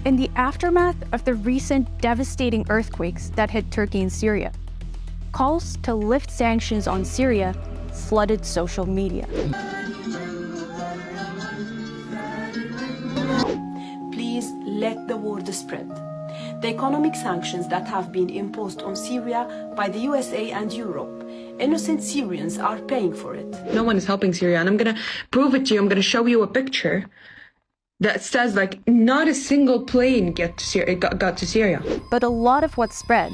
In the aftermath of the recent devastating earthquakes that hit Turkey and Syria, calls to lift sanctions on Syria flooded social media. Please let the word spread. The economic sanctions that have been imposed on Syria by the USA and Europe, innocent Syrians are paying for it. No one is helping Syria, and I'm gonna prove it to you. I'm gonna show you a picture that says not a single plane got to Syria. But a lot of what spread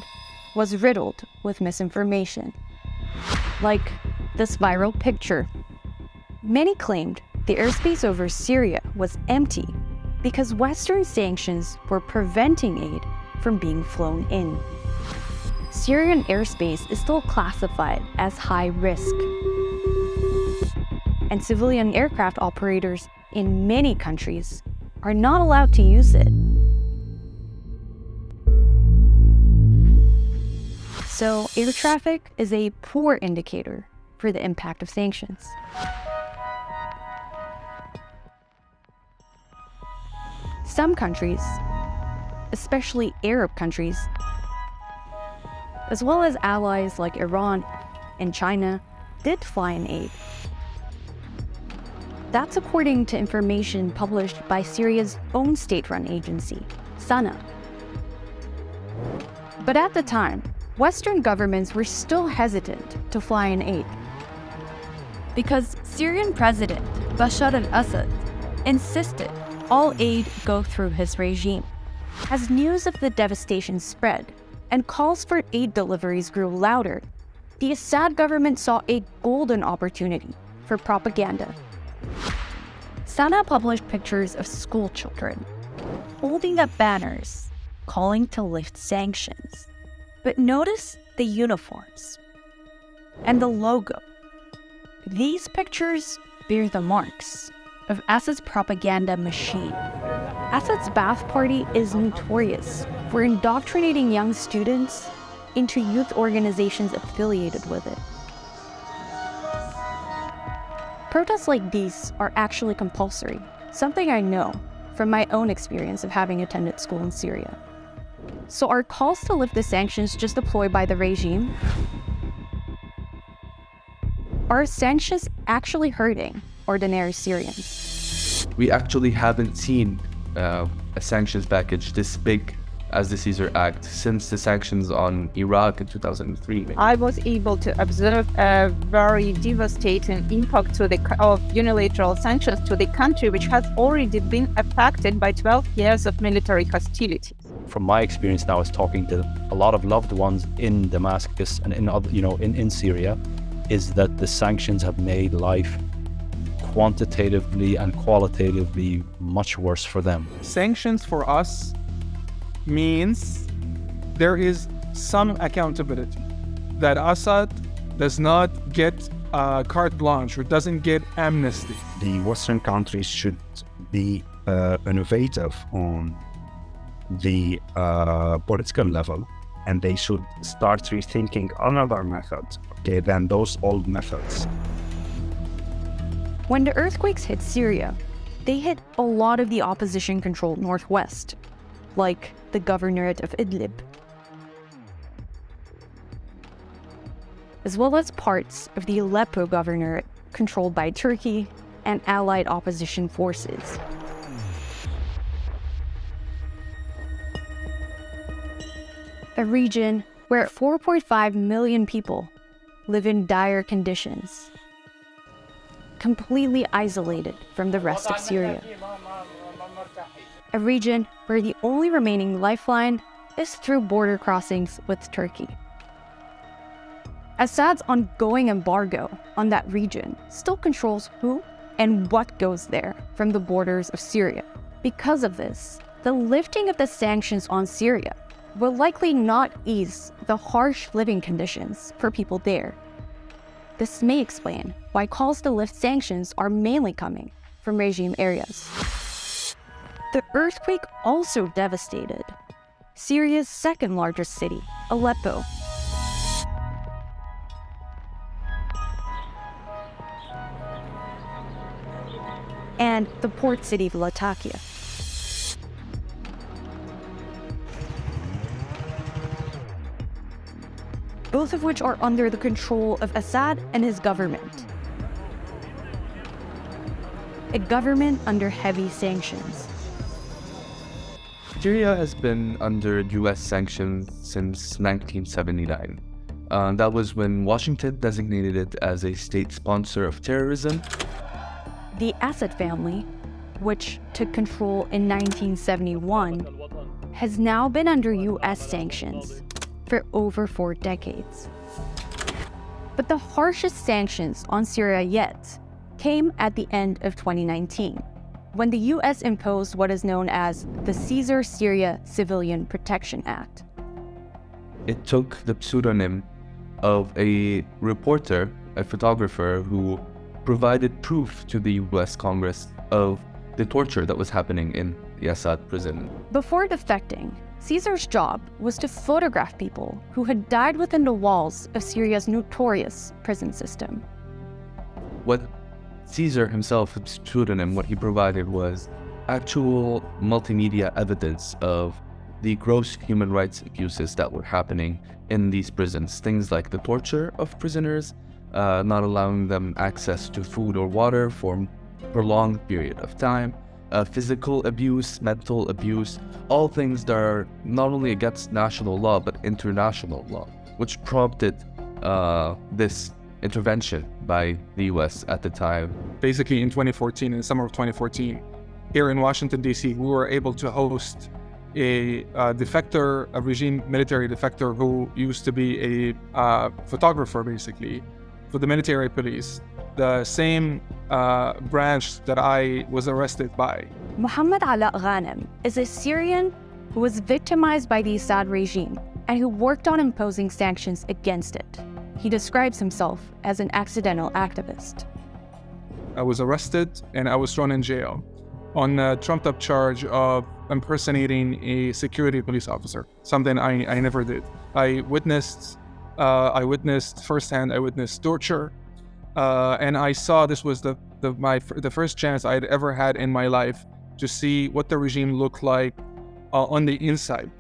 was riddled with misinformation. Like this viral picture. Many claimed the airspace over Syria was empty because Western sanctions were preventing aid from being flown in. Syrian airspace is still classified as high risk. And civilian aircraft operators in many countries are not allowed to use it. So air traffic is a poor indicator for the impact of sanctions. Some countries, especially Arab countries, as well as allies like Iran and China, did fly in aid. That's according to information published by Syria's own state-run agency, SANA. But at the time, Western governments were still hesitant to fly in aid because Syrian President Bashar al-Assad insisted all aid go through his regime. As news of the devastation spread and calls for aid deliveries grew louder, the Assad government saw a golden opportunity for propaganda. SANA published pictures of school children holding up banners calling to lift sanctions. But notice the uniforms and the logo. These pictures bear the marks of Assad's propaganda machine. Assad's Ba'ath Party is notorious for indoctrinating young students into youth organizations affiliated with it. Protests like these are actually compulsory, something I know from my own experience of having attended school in Syria. So are calls to lift the sanctions just a ploy by the regime? Are sanctions actually hurting ordinary Syrians? We actually haven't seen a sanctions package this big as the Caesar Act since the sanctions on Iraq in 2003. I was able to observe a very devastating impact of unilateral sanctions to the country, which has already been affected by 12 years of military hostility. From my experience now, is talking to a lot of loved ones in Damascus and in other, in Syria, is that the sanctions have made life quantitatively and qualitatively much worse for them. Sanctions for us means there is some accountability, that Assad does not get carte blanche or doesn't get amnesty. The Western countries should be innovative on the political level, and they should start rethinking another method, than those old methods. When the earthquakes hit Syria, they hit a lot of the opposition-controlled northwest, like the governorate of Idlib, as well as parts of the Aleppo governorate controlled by Turkey and allied opposition forces. A region where 4.5 million people live in dire conditions, completely isolated from the rest of Syria. A region where the only remaining lifeline is through border crossings with Turkey. Assad's ongoing embargo on that region still controls who and what goes there from the borders of Syria. Because of this, the lifting of the sanctions on Syria will likely not ease the harsh living conditions for people there. This may explain why calls to lift sanctions are mainly coming from regime areas. The earthquake also devastated Syria's second largest city, Aleppo. And the port city of Latakia. both of which are under the control of Assad and his government. A government under heavy sanctions. Syria has been under US sanctions since 1979. That was when Washington designated it as a state sponsor of terrorism. The Assad family, which took control in 1971, has now been under US sanctions for over 4 decades. But the harshest sanctions on Syria yet came at the end of 2019, when the US imposed what is known as the Syria Civilian Protection Act. It took the pseudonym of a reporter, a photographer, who provided proof to the US Congress of the torture that was happening in the Assad prison. Before defecting, Caesar's job was to photograph people who had died within the walls of Syria's notorious prison system. What Caesar himself, his pseudonym, what he provided was actual multimedia evidence of the gross human rights abuses that were happening in these prisons. Things like the torture of prisoners, not allowing them access to food or water for a prolonged period of time, physical abuse, mental abuse, all things that are not only against national law but international law, which prompted this intervention by the US at the time. Basically in 2014, in the summer of 2014, here in Washington, D.C., we were able to host a defector, a regime military defector who used to be a photographer, basically, for the military police, the same branch that I was arrested by. Muhammad Ala Ghanem is a Syrian who was victimized by the Assad regime and who worked on imposing sanctions against it. He describes himself as an accidental activist. I was arrested and I was thrown in jail on a trumped-up charge of impersonating a security police officer, something I never did. I witnessed firsthand, I witnessed torture, and I saw this was the first chance I had ever had in my life to see what the regime looked like on the inside.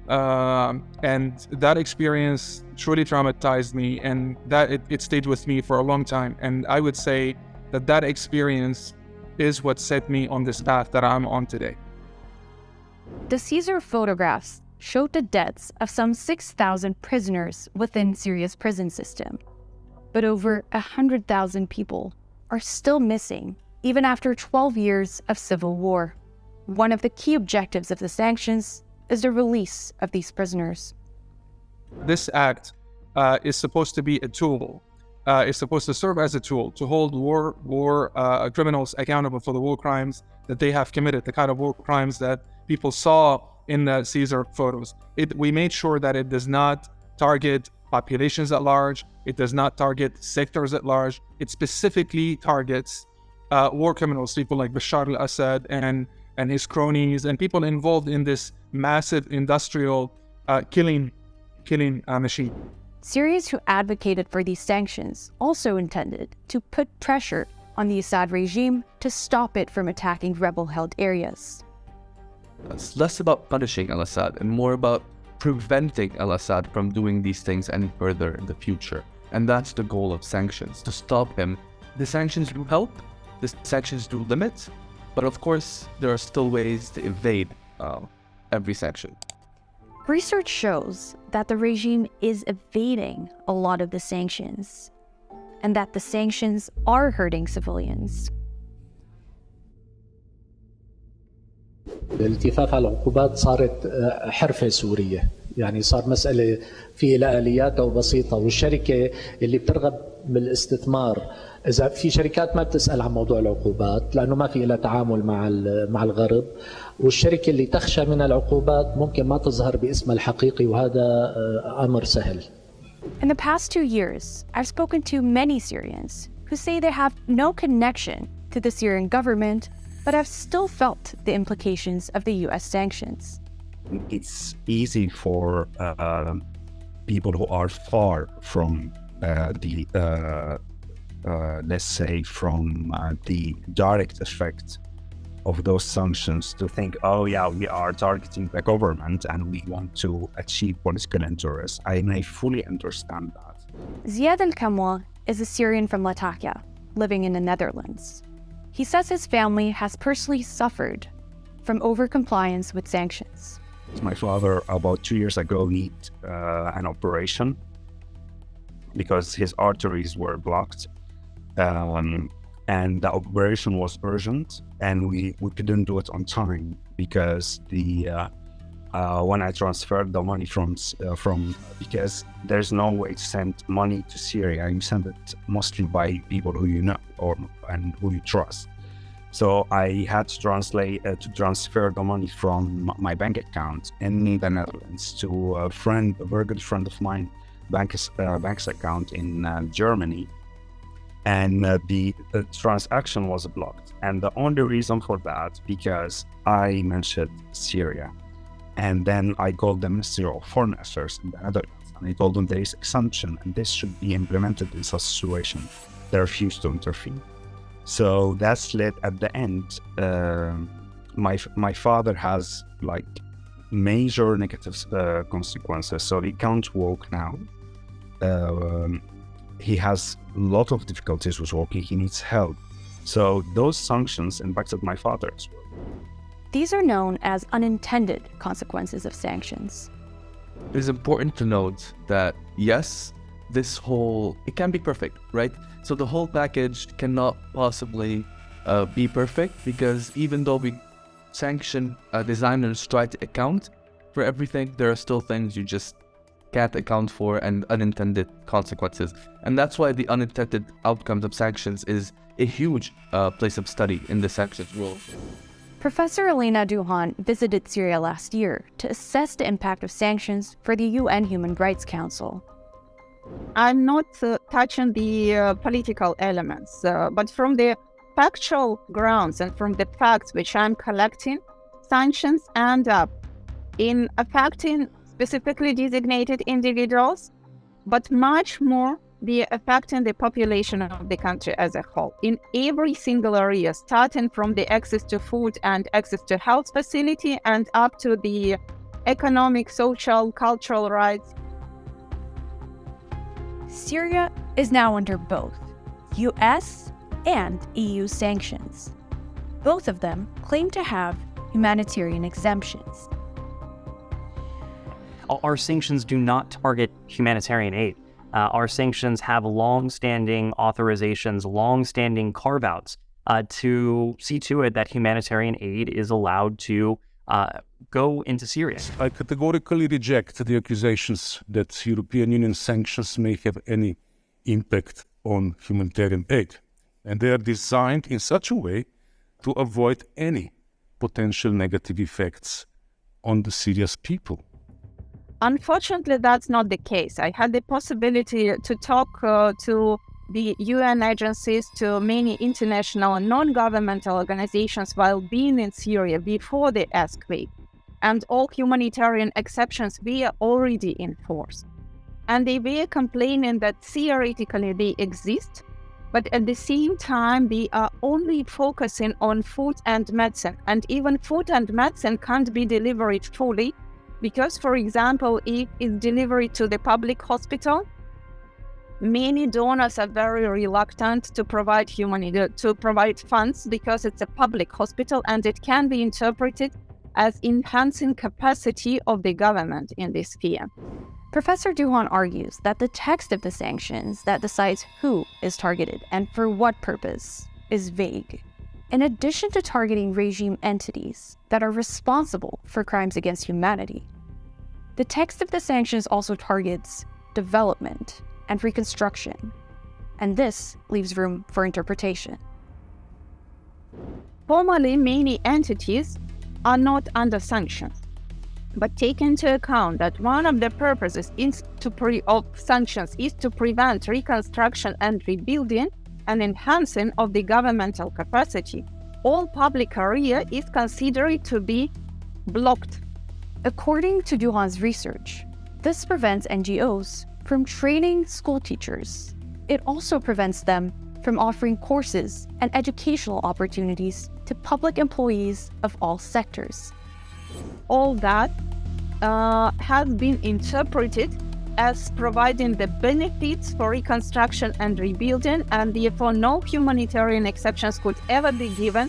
And that experience truly traumatized me, and that it stayed with me for a long time. And I would say that experience is what set me on this path that I'm on today. The Caesar photographs showed the deaths of some 6,000 prisoners within Syria's prison system. But over 100,000 people are still missing, even after 12 years of civil war. One of the key objectives of the sanctions is the release of these prisoners. This act is supposed to be a tool. It's supposed to serve as a tool to hold war criminals accountable for the war crimes that they have committed, the kind of war crimes that people saw in the Caesar photos. We made sure that it does not target populations at large. It does not target sectors at large. It specifically targets war criminals, people like Bashar al-Assad and his cronies, and people involved in this massive industrial killing machine. Syrians who advocated for these sanctions also intended to put pressure on the Assad regime to stop it from attacking rebel-held areas. It's less about punishing al-Assad and more about preventing al-Assad from doing these things any further in the future. And that's the goal of sanctions, to stop him. The sanctions do help, the sanctions do limit, but of course there are still ways to evade every sanction. Research shows that the regime is evading a lot of the sanctions, and that the sanctions are hurting civilians. الالتفاف على العقوبات صارت حرفة سورية، يعني صار مسألة في لها آلياتها وبسيطة، والشركة اللي بترغب بالاستثمار إذا في شركات ما بتسأل عن موضوع العقوبات لأنه ما في لها تعامل مع الغرب، والشركة اللي تخشى من العقوبات ممكن ما تظهر باسمها الحقيقي، وهذا أمر سهل. In the past 2 years, I've spoken to many Syrians who say they have no connection to the Syrian government, but have still felt the implications of the US sanctions. It's easy for people who are far from let's say, from the direct effect of those sanctions to think, oh yeah, we are targeting the government and we want to achieve political interests. I fully understand that. Ziad al-Kamwa is a Syrian from Latakia, living in the Netherlands. He says his family has personally suffered from over-compliance with sanctions. My father, about 2 years ago, needed an operation because his arteries were blocked. And the operation was urgent, and we couldn't do it on time because when I transferred the money from because there's no way to send money to Syria. You send it mostly by people who you know and who you trust. So I had to transfer the money from my bank account in the Netherlands to a very good friend of mine, bank's account in Germany. And the transaction was blocked. And the only reason for that, because I mentioned Syria. And then I called the Ministry of Foreign Affairs in the Netherlands, and I told them there is exemption and this should be implemented in such a situation. They refused to intervene. So that's led at the end, my father has like major negative consequences. So he can't walk now. He has a lot of difficulties with walking. He needs help. So those sanctions impacted my father as well. These are known as unintended consequences of sanctions. It is important to note that, yes, it can be perfect, right? So the whole package cannot possibly be perfect, because even though we sanction designers try to account for everything, there are still things you just can't account for and unintended consequences. And that's why the unintended outcomes of sanctions is a huge place of study in the sanctions rule. Professor Alina Duhan visited Syria last year to assess the impact of sanctions for the UN Human Rights Council. I'm not touching the political elements, but from the factual grounds and from the facts which I'm collecting, sanctions end up in affecting specifically designated individuals, but much more the affecting the population of the country as a whole in every single area, starting from the access to food and access to health facility and up to the economic, social, cultural rights. Syria is now under both US and EU sanctions. Both of them claim to have humanitarian exemptions. Our sanctions do not target humanitarian aid. Our sanctions have long-standing authorizations, long-standing carve-outs to see to it that humanitarian aid is allowed to go into Syria. I categorically reject the accusations that European Union sanctions may have any impact on humanitarian aid. And they are designed in such a way to avoid any potential negative effects on the Syria's people. Unfortunately, that's not the case. I had the possibility to talk to the UN agencies, to many international and non-governmental organizations while being in Syria before the earthquake. And all humanitarian exceptions were already in force. And they were complaining that theoretically they exist, but at the same time, they are only focusing on food and medicine. And even food and medicine can't be delivered fully, because, for example, if it's delivered to the public hospital, many donors are very reluctant to provide funds because it's a public hospital and it can be interpreted as enhancing capacity of the government in this sphere. Professor Duhan argues that the text of the sanctions that decides who is targeted and for what purpose is vague. In addition to targeting regime entities that are responsible for crimes against humanity, the text of the sanctions also targets development and reconstruction, and this leaves room for interpretation. Formally, many entities are not under sanctions, but take into account that one of the purposes of sanctions is to prevent reconstruction and rebuilding and enhancing of the governmental capacity. All public area is considered to be blocked. According to Duhan's research, this prevents NGOs from training school teachers. It also prevents them from offering courses and educational opportunities to public employees of all sectors. All that has been interpreted as providing the benefits for reconstruction and rebuilding, and therefore no humanitarian exceptions could ever be given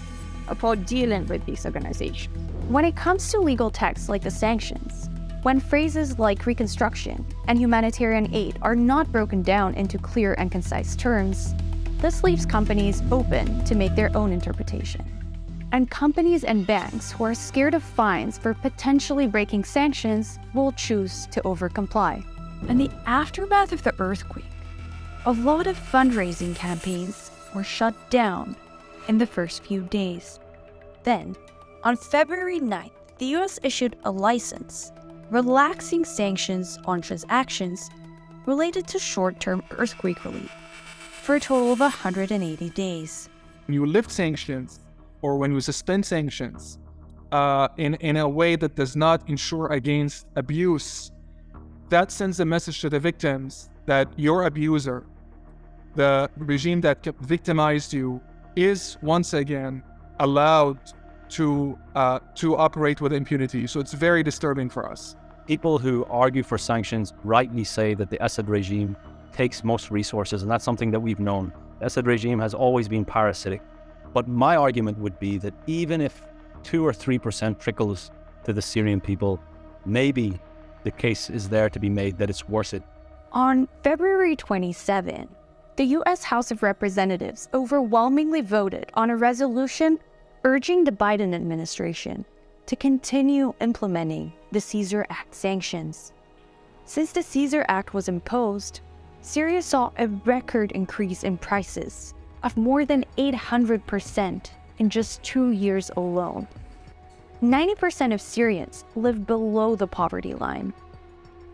for dealing with these organizations. When it comes to legal texts like the sanctions, when phrases like reconstruction and humanitarian aid are not broken down into clear and concise terms, this leaves companies open to make their own interpretation. And companies and banks who are scared of fines for potentially breaking sanctions will choose to overcomply. In the aftermath of the earthquake, a lot of fundraising campaigns were shut down in the first few days. Then, on February 9th, the US issued a license relaxing sanctions on transactions related to short-term earthquake relief for a total of 180 days. When you lift sanctions or when you suspend sanctions in a way that does not ensure against abuse, that sends a message to the victims that your abuser, the regime that victimized you, is once again allowed to operate with impunity. So it's very disturbing for us. People who argue for sanctions rightly say that the Assad regime takes most resources, and that's something that we've known. The Assad regime has always been parasitic. But my argument would be that even if 2 or 3% trickles to the Syrian people, maybe the case is there to be made that it's worth it. On February 27, the U.S. House of Representatives overwhelmingly voted on a resolution urging the Biden administration to continue implementing the Caesar Act sanctions. Since the Caesar Act was imposed, Syria saw a record increase in prices of more than 800% in just 2 years alone. 90% of Syrians live below the poverty line.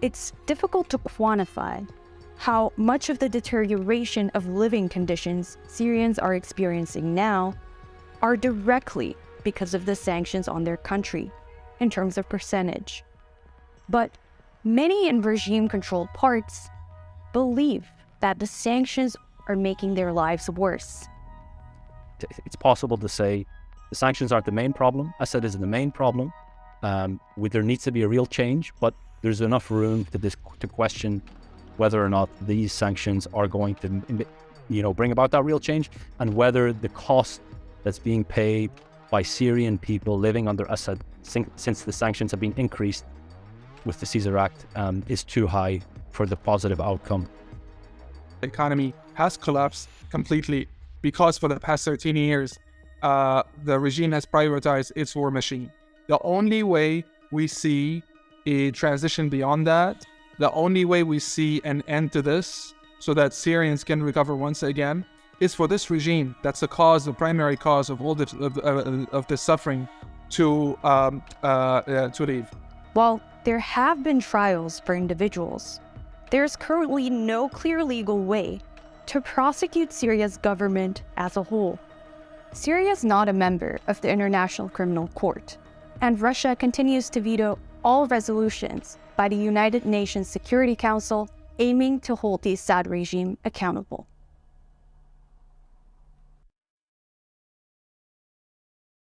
It's difficult to quantify how much of the deterioration of living conditions Syrians are experiencing now are directly because of the sanctions on their country, in terms of percentage. But many in regime-controlled parts believe that the sanctions are making their lives worse. It's possible to say the sanctions aren't the main problem. Assad is the main problem. There needs to be a real change, but there's enough room to question whether or not these sanctions are going to, bring about that real change, and whether the cost that's being paid by Syrian people living under Assad since the sanctions have been increased with the Caesar Act is too high for the positive outcome. The economy has collapsed completely because for the past 13 years, the regime has prioritized its war machine. The only way we see a transition beyond that, the only way we see an end to this so that Syrians can recover once again, is for this regime, that's the primary cause of all of the suffering, to leave. While there have been trials for individuals, there's currently no clear legal way to prosecute Syria's government as a whole. Syria is not a member of the International Criminal Court, and Russia continues to veto all resolutions by the United Nations Security Council aiming to hold the Assad regime accountable.